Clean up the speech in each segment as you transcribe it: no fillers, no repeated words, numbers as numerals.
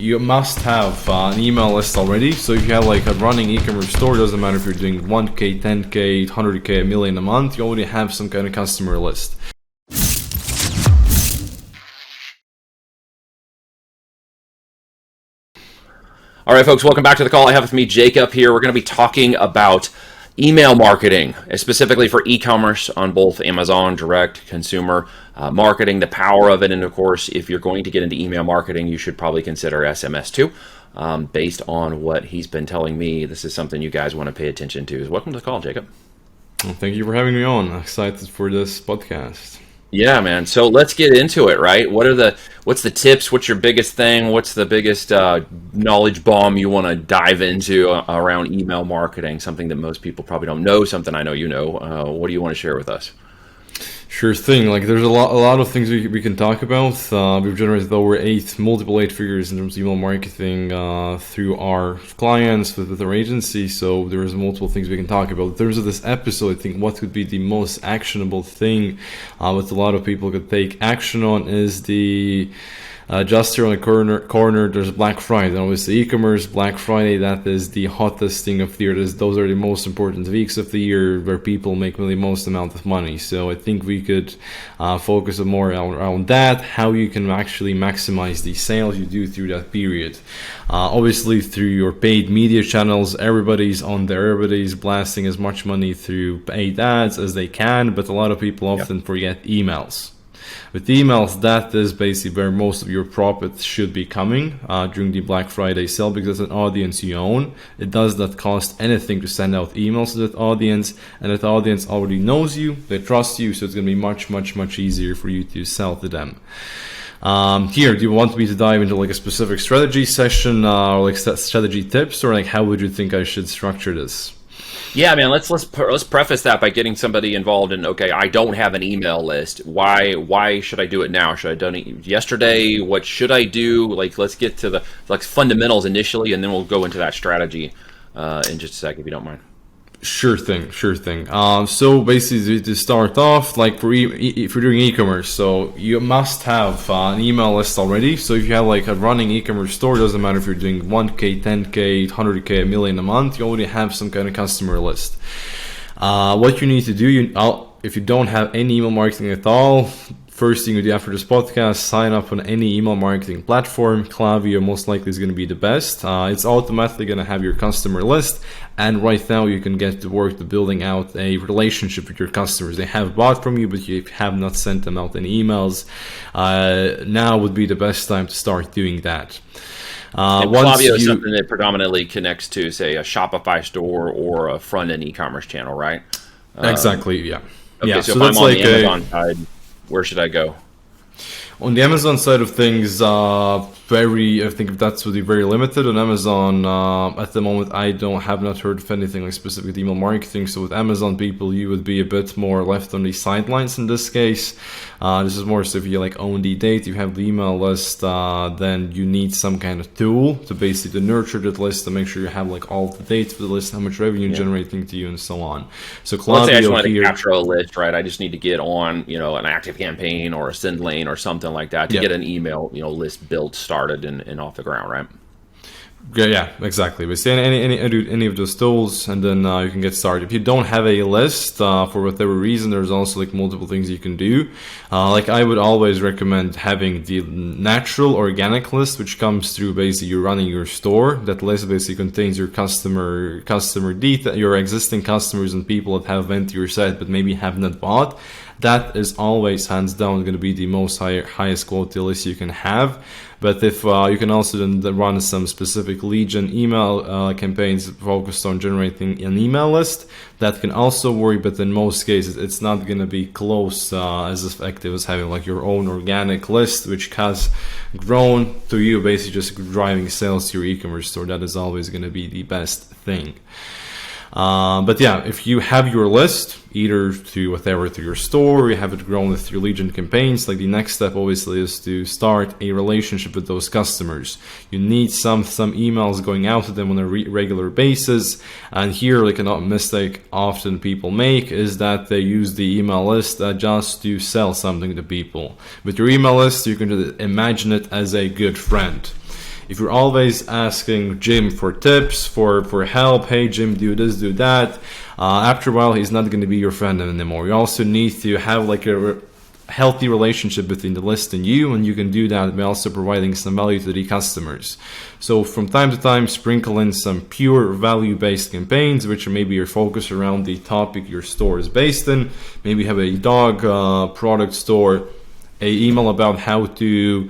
You must have an email list already. So if you have like a running e-commerce store, doesn't matter if you're doing 1K, 10K, 100K, a million a month, you already have some kind of customer list. All right, folks, welcome back to the call. I have with me Jacob here. We're going to be talking about email marketing, specifically for e-commerce on both Amazon, direct, consumer marketing, the power of it. And of course, if you're going to get into email marketing, you should probably consider SMS too. Based on what he's been telling me, this is something you guys want to pay attention to. So welcome to the call, Jacob. Well, thank you for having me on. I'm excited for this podcast. Yeah, man. So let's get into it, right? What's the tips? What's your biggest thing? What's the biggest knowledge bomb you want to dive into around email marketing? Something that most people probably don't know, something I know you know. What do you want to share with us? Sure thing. Like, there's a lot of things we can talk about. We've generated over multiple eight figures in terms of email marketing through our clients with our agency. So there's multiple things we can talk about. In terms of this episode, I think what could be the most actionable thing what a lot of people could take action on is the just here on the corner, there's Black Friday. And obviously, e-commerce, Black Friday, that is the hottest thing of the year. Those are the most important weeks of the year where people make the most amount of money. So I think we could focus more around that, how you can actually maximize the sales you do through that period. Obviously, through your paid media channels, everybody's on there. Everybody's blasting as much money through paid ads as they can, but a lot of people often forget emails. With emails, that is basically where most of your profits should be coming during the Black Friday sale, because it's an audience you own. It does not cost anything to send out emails to that audience, and that audience already knows you, they trust you, so it's going to be much easier for you to sell to them. Here, do you want me to dive into like a specific strategy session or like strategy tips, or like how would you think I should structure this? Yeah, man. Let's preface that by getting somebody involved in. Okay, I don't have an email list. Why should I do it now? Should I done it yesterday? What should I do? Like, let's get to the fundamentals initially, and then we'll go into that strategy in just a second, if you don't mind. Sure thing. So basically, to start off, like if you're doing e-commerce, so you must have an email list already. So if you have like a running e-commerce store, doesn't matter if you're doing 1K, 10K, 100K, a million a month, you already have some kind of customer list. What you need to do, if you don't have any email marketing at all, first thing you do after this podcast, sign up on any email marketing platform. Klaviyo most likely is going to be the best. It's automatically going to have your customer list. And right now you can get to work to building out a relationship with your customers. They have bought from you, but you have not sent them out any emails. Now would be the best time to start doing that. And Klaviyo is something that predominantly connects to, say, a Shopify store or a front-end e-commerce channel, right? Exactly, yeah. Okay, yeah, so if I'm on the Amazon side, where should I go? On the Amazon side of things, I think that's really very limited. On Amazon, at the moment, I have not heard of anything like specific email marketing. So with Amazon people, you would be a bit more left on the sidelines in this case. This is more so if you like own the data, you have the email list, then you need some kind of tool to basically nurture that list to make sure you have like all the data for the list, how much revenue generating to you, and so on. So let's say I just want to capture a list, right? I just need to get on, an active campaign or a send lane or something like that to get an email, list built, started, and off the ground, right? Yeah, exactly. But say any of those tools, and then you can get started. If you don't have a list for whatever reason, there's also like multiple things you can do. Like I would always recommend having the natural organic list, which comes through basically you running your store. That list basically contains your customer data, your existing customers and people that have went to your site but maybe have not bought. That is always hands down going to be the highest quality list you can have. But if you can also then run some specific lead gen email campaigns focused on generating an email list, that can also work. But in most cases, it's not going to be close as effective as having like your own organic list, which has grown to you basically just driving sales to your e-commerce store. That is always going to be the best thing. But yeah, if you have your list, either through your store, or you have it grown with your lead gen campaigns, like the next step obviously is to start a relationship with those customers. You need some emails going out to them on a regular basis. And here, like a mistake often people make is that they use the email list just to sell something to people. With your email list, you can imagine it as a good friend. If you're always asking Jim for tips, for help, hey Jim, do this, do that, after a while he's not going to be your friend anymore. You also need to have like a healthy relationship between the list and you can do that by also providing some value to the customers. So from time to time, sprinkle in some pure value-based campaigns, which are maybe your focus around the topic your store is based in. Maybe have a dog product store, a email about how to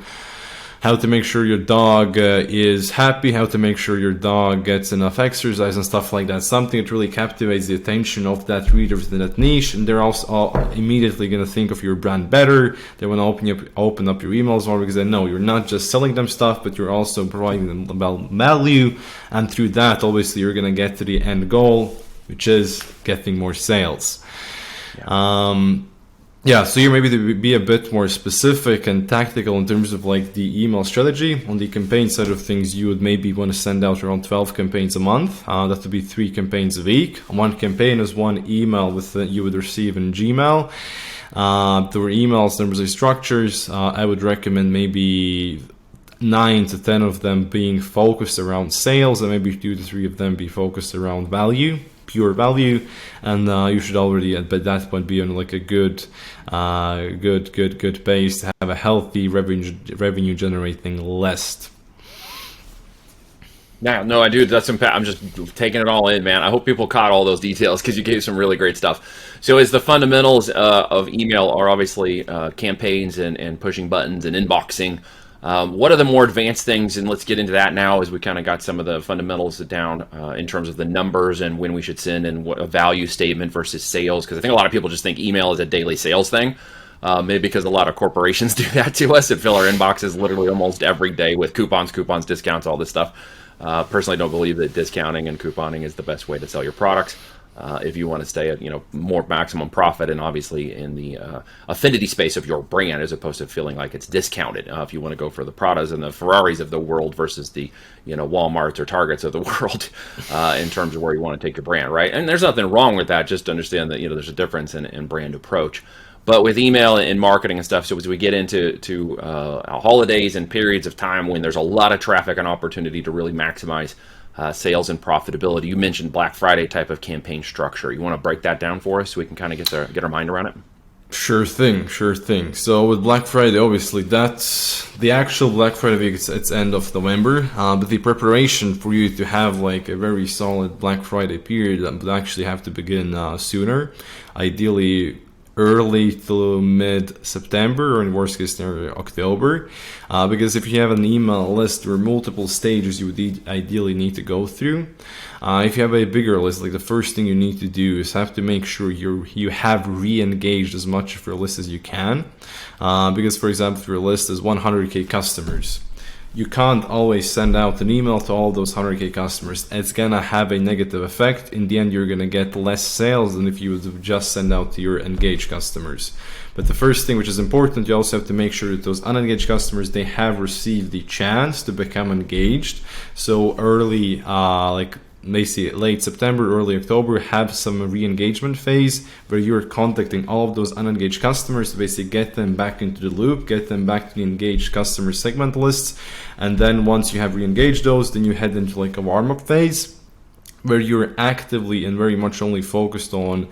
make sure your dog is happy, how to make sure your dog gets enough exercise and stuff like that. Something that really captivates the attention of that reader within that niche, and they're also immediately going to think of your brand better. They want to open up your emails more because they know you're not just selling them stuff, but you're also providing them about value. And through that, obviously, you're going to get to the end goal, which is getting more sales. So you're maybe to be a bit more specific and tactical in terms of like the email strategy. On the campaign side of things, you would maybe want to send out around 12 campaigns a month. That would be 3 campaigns a week. One campaign is one email you would receive in Gmail. There were emails, there was structures. I would recommend maybe 9 to 10 of them being focused around sales, and maybe 2 to 3 of them be focused around value, pure value, and you should already at that point be on like a good pace to have a healthy revenue generating list. Yeah, no, I do. I'm just taking it all in, man. I hope people caught all those details because you gave some really great stuff. So as the fundamentals of email are obviously campaigns and pushing buttons and inboxing, what are the more advanced things? And let's get into that now as we kind of got some of the fundamentals down in terms of the numbers and when we should send and what a value statement versus sales. Because I think a lot of people just think email is a daily sales thing. Maybe because a lot of corporations do that to us and fill our inboxes literally almost every day with coupons, discounts, all this stuff. Personally, don't believe that discounting and couponing is the best way to sell your products. If you want to stay at more maximum profit and obviously in the affinity space of your brand as opposed to feeling like it's discounted. If you want to go for the Pradas and the Ferraris of the world versus the Walmarts or Targets of the world in terms of where you want to take your brand, right? And there's nothing wrong with that. Just understand that there's a difference in brand approach. But with email and marketing and stuff, so as we get into holidays and periods of time when there's a lot of traffic and opportunity to really maximize sales and profitability, you mentioned Black Friday type of campaign structure. You want to break that down for us so we can kind of get our mind around it? Sure thing. So with Black Friday, obviously that's the actual Black Friday week. It's end of November, but the preparation for you to have like a very solid Black Friday period would actually have to begin sooner, ideally early to mid-September, or in worst case scenario October, because if you have an email list, there are multiple stages you would ideally need to go through. If you have a bigger list, like the first thing you need to do is have to make sure you have re-engaged as much of your list as you can, because for example, if your list is 100k customers, you can't always send out an email to all those 100k customers. It's gonna have a negative effect. In the end, you're gonna get less sales than if you would just send out to your engaged customers. But the first thing, which is important, you also have to make sure that those unengaged customers, they have received the chance to become engaged. So early, basically late September, early October, have some re-engagement phase where you're contacting all of those unengaged customers to basically get them back into the loop, get them back to the engaged customer segment lists. And then once you have re-engaged those, then you head into like a warm-up phase where you're actively and very much only focused on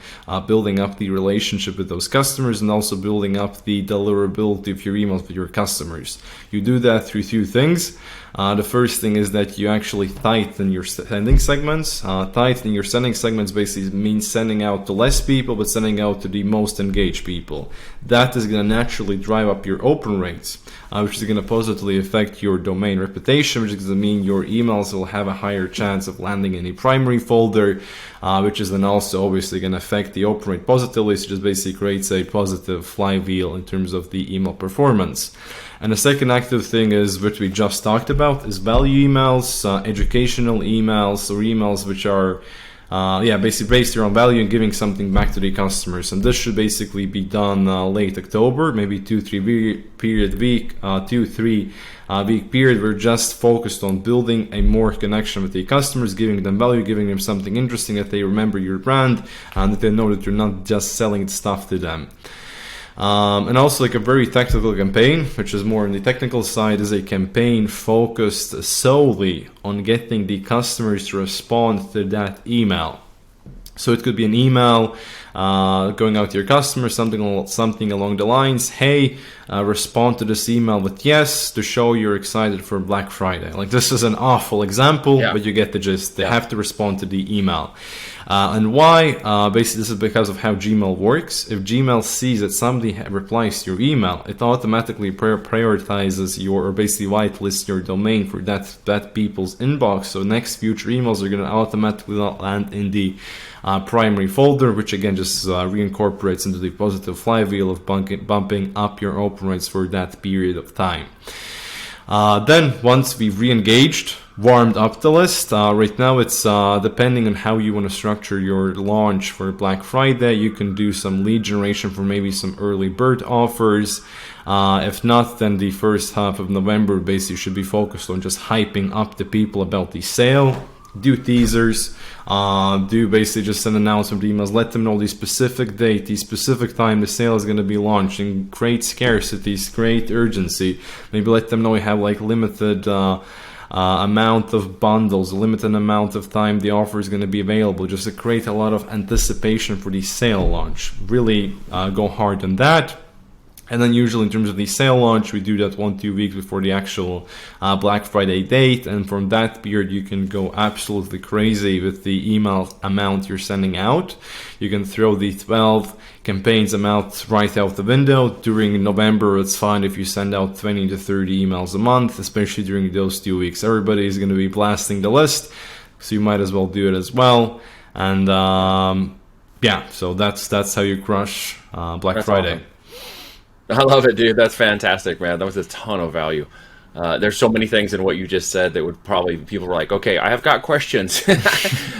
building up the relationship with those customers and also building up the deliverability of your emails with your customers. You do that through 2 things. The first thing is that you actually tighten your sending segments. Tightening your sending segments basically means sending out to less people, but sending out to the most engaged people. That is going to naturally drive up your open rates, which is going to positively affect your domain reputation, which is going to mean your emails will have a higher chance of landing in a primary folder, which is then also obviously going to affect the open rate positively, so just basically creates a positive flywheel in terms of the email performance. And the second active thing is what we just talked about is value emails, educational emails, or emails which are basically based around value and giving something back to the customers. And this should basically be done late October, maybe 2-3 week period. We're just focused on building a more connection with the customers, giving them value, giving them something interesting that they remember your brand and that they know that you're not just selling stuff to them. And also like a very tactical campaign, which is more on the technical side, is a campaign focused solely on getting the customers to respond to that email. So it could be an email going out to your customers, something along the lines, hey, respond to this email with yes to show you're excited for Black Friday. Like, this is an awful example, but you get the gist. They have to respond to the email. And why? Basically, this is because of how Gmail works. If Gmail sees that somebody replies to your email, it automatically prioritizes or basically whitelists your domain for that people's inbox. So next future emails are going to automatically land in the primary folder, which again just reincorporates into the positive flywheel of bumping up your open rates for that period of time. Then once we've re-engaged, warmed up the list, right now it's depending on how you want to structure your launch for Black Friday, you can do some lead generation for maybe some early bird offers. If not, then the first half of November basically should be focused on just hyping up the people about the sale. Do teasers, do basically just send announcement emails, let them know the specific date, the specific time the sale is going to be launching, create scarcity, create urgency. Maybe let them know you have like limited amount of bundles, a limited amount of time the offer is going to be available, just to create a lot of anticipation for the sale launch. Really go hard on that. And then usually in terms of the sale launch, we do that 1-2 weeks before the actual Black Friday date. And from that period, you can go absolutely crazy with the email amount you're sending out. You can throw the 12 campaigns amount right out the window. During November, it's fine if you send out 20 to 30 emails a month, especially during those 2 weeks. Everybody is going to be blasting the list, so you might as well do it as well. And so that's how you crush Black Friday. Awesome. I love it, dude. That's fantastic, man. That was a ton of value. There's so many things in what you just said that would probably, people were like, okay, I have got questions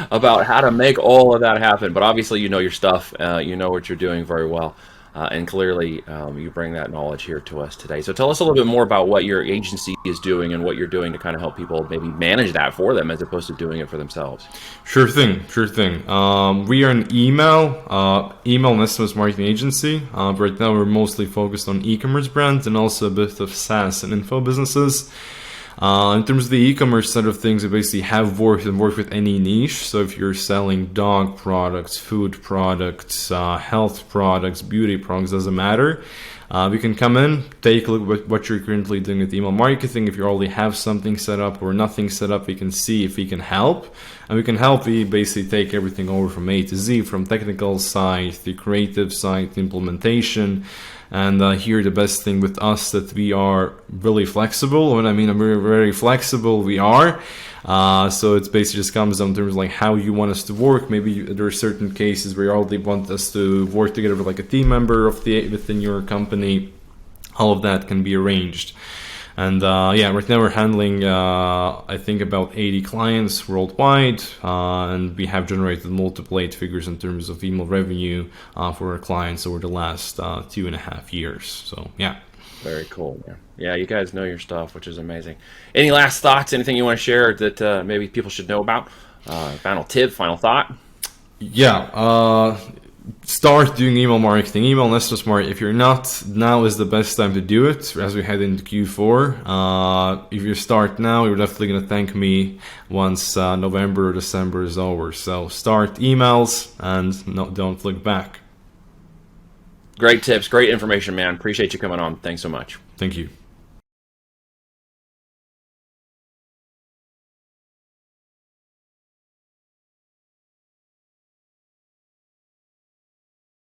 about how to make all of that happen. But obviously, you know your stuff. You know what you're doing very well. And clearly, you bring that knowledge here to us today. So tell us a little bit more about what your agency is doing and what you're doing to kind of help people maybe manage that for them as opposed to doing it for themselves. Sure thing. We are an email and SMS marketing agency. Right now, we're mostly focused on e-commerce brands and also a bit of SaaS and info businesses. In terms of the e-commerce side of things, we basically have worked with any niche. So if you're selling dog products, food products, health products, beauty products, doesn't matter. We can come in, take a look at what you're currently doing with email marketing. If you already have something set up or nothing set up, we can see if we can help. And we can help you basically take everything over from A to Z, from technical side, the creative side, the implementation. And here the best thing with us that we are really flexible. When I mean I'm very, very flexible, we are. So it's basically just comes down in terms of like how you want us to work. Maybe there are certain cases where you already want us to work together with like a team member within your company. All of that can be arranged. And right now we're handling, I think, about 80 clients worldwide, and we have generated multiple 8 figures in terms of email revenue for our clients over the last 2.5 years. So, yeah. Very cool, man. Yeah, you guys know your stuff, which is amazing. Any last thoughts, anything you want to share that maybe people should know about? Final tip, final thought? Yeah. Start doing email marketing, email list smart. If you're not, now is the best time to do it as we head into Q4. If you start now, you're definitely going to thank me once November or December is over. So start emails and don't look back. Great tips, great information, man. Appreciate you coming on. Thanks so much. Thank you.